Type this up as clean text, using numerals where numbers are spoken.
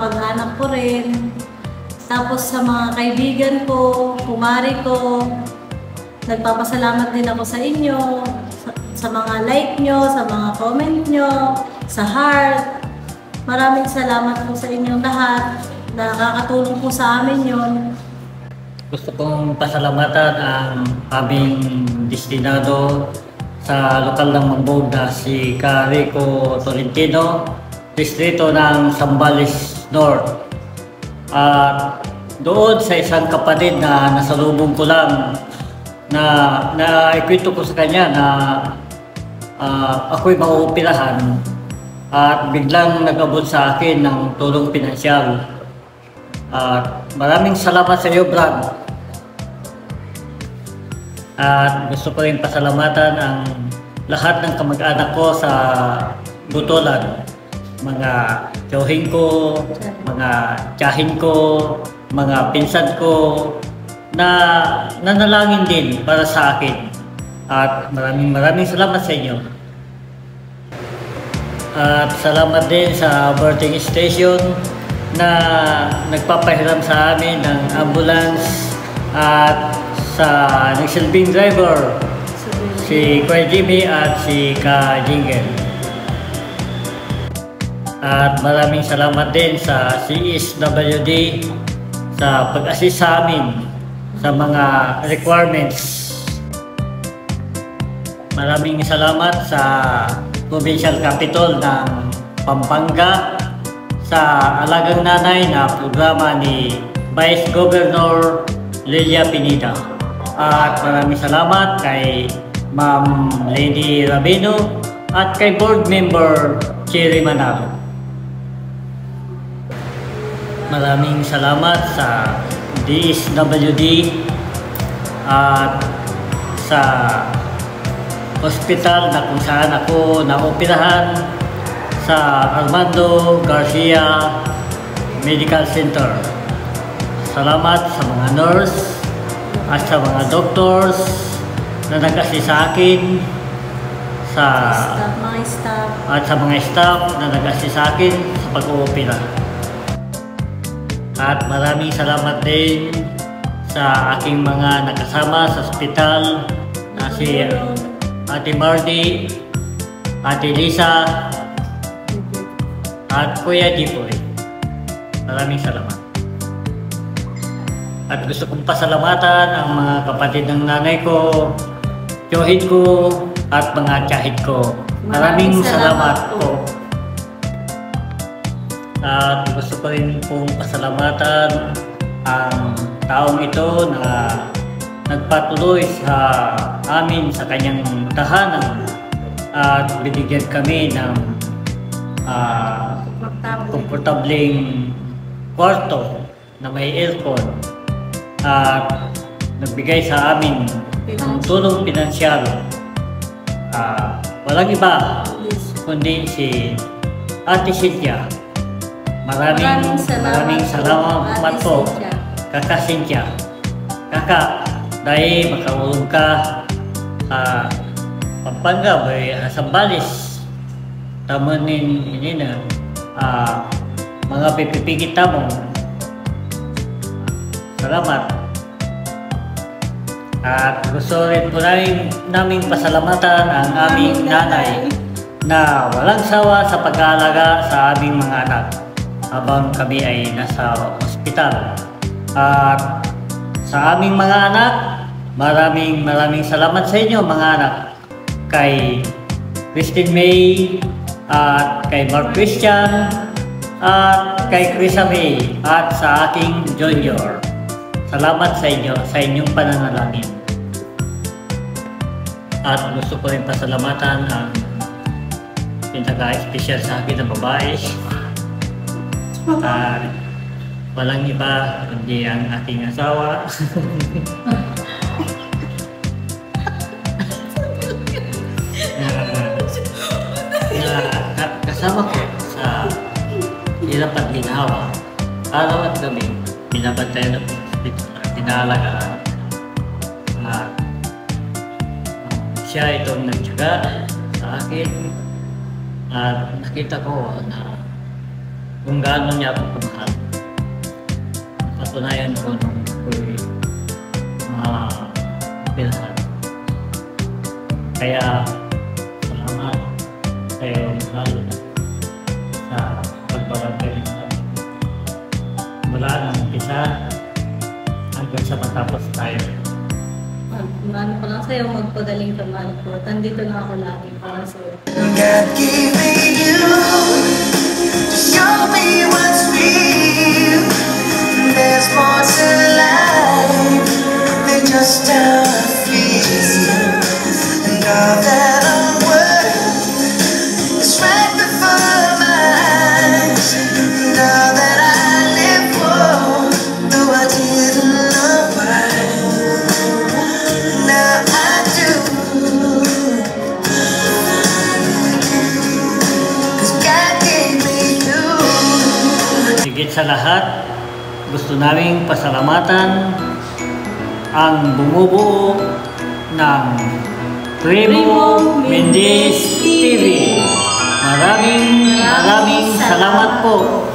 kamag-anak ko rin. Tapos sa mga kaibigan ko, kumari ko, nagpapasalamat din ako sa inyo, sa mga like nyo, sa mga comment nyo, sa heart. Maraming salamat po sa inyong lahat. Nakakatulong po sa amin yon. Gusto kong pasalamatan ang aming destinado sa lokal ng Mambog na si Rico Tolentino, distrito ng Zambales North. At doon sa isang kapatid na nasalubong ko lang na ikwento ko sa kanya na ako'y mauupirahan at biglang nag-abot sa akin ng tulong pinansyal. At maraming salamat sa iyo, Brad. At gusto ko rin pasalamatan ang lahat ng kamag-anak ko sa Butolan. Mga tiyuhin ko, mga tiyahin ko, mga pinsan ko na nanalangin din para sa akin. At maraming salamat sa inyo. At salamat din sa birthing station na nagpapahiram sa amin ng ambulance at sa nagsilbing driver, si Kuya Jimmy at si Ka Jingle. At maraming salamat din sa CSWD sa pag-assist sa amin sa mga requirements. Maraming salamat sa Provincial Capital ng Pampanga sa Alagang Nanay na programa ni Vice Governor Lilia Pineda. At maraming salamat kay Ma'am Lady Rabino at kay Board Member Cherry Manalo. Maraming salamat sa DSWD at sa hospital na kung saan ako naoperahan sa Armando Garcia Medical Center. Salamat sa mga nurse at sa mga doctors na nag-assist sa akin at sa mga staff na nag-assist sa akin sa pag-oopera. At maraming salamat din sa aking mga nakasama sa ospital na si Ate Mardy, Ate Lisa, at Kuya Jipoy. Maraming salamat. At gusto kong pasalamatan ang mga kapatid ng nanay ko, tiyuhin ko, at mga tiyahid ko. Maraming salamat po. At gusto ko rin pong pasalamatan ang taong ito na nagpatuloy sa amin sa kanyang tahanan at binigyan kami ng komportableng kwarto na may aircon at nagbigay sa amin ng tulong pinansyal. Walang iba kundi si Ate Cynthia. Maraming salamat po, Kaka Cynthia. Kaka, dahil makaulong ka sa Pampanga, may Zambales. Tamanin ini na mga pipipigit mo. Salamat. At gusto rin po namin pasalamatan ang aming nanay na walang sawa sa pag-aalaga sa aming mga anak habang kami ay nasa ospital. At sa aming mga anak, maraming salamat sa inyo mga anak. Kay Christine May, at kay Mark Christian, at kay Chrisa May, at sa aking junior. Salamat sa inyo, sa inyong pananalangin. At gusto ko rin pasalamatan ang pinaka-special sa akin na babae. Walang iba kundi ang aking asawa. Kasama ko sa hirap at ginhawa. Araw at gabi, binabantayan ng pinalagaan. Siya itong nagtyaga sa akin at nakita ko na kung gaano niya ako kamahal. Patunayan ko nung ako'y pilhan. Kaya salamat kayo lalo na sa pagbabantay namin. Mula ng umpisa hanggang sa matapos tayo. Ano ko lang sa'yo, magpagaling ka man po. Nandito na ako lagi para sa'yo. God gave me you to show me what's real. There's more to life than just a feel. And all that I'm worth is right before my eyes. And all that I live for, though I didn't know why, now I do. 'Cause God gave me you. Higit sa lahat, gusto naming pasalamatan ang bumubuo ng Primo Mendez TV. Maraming salamat po.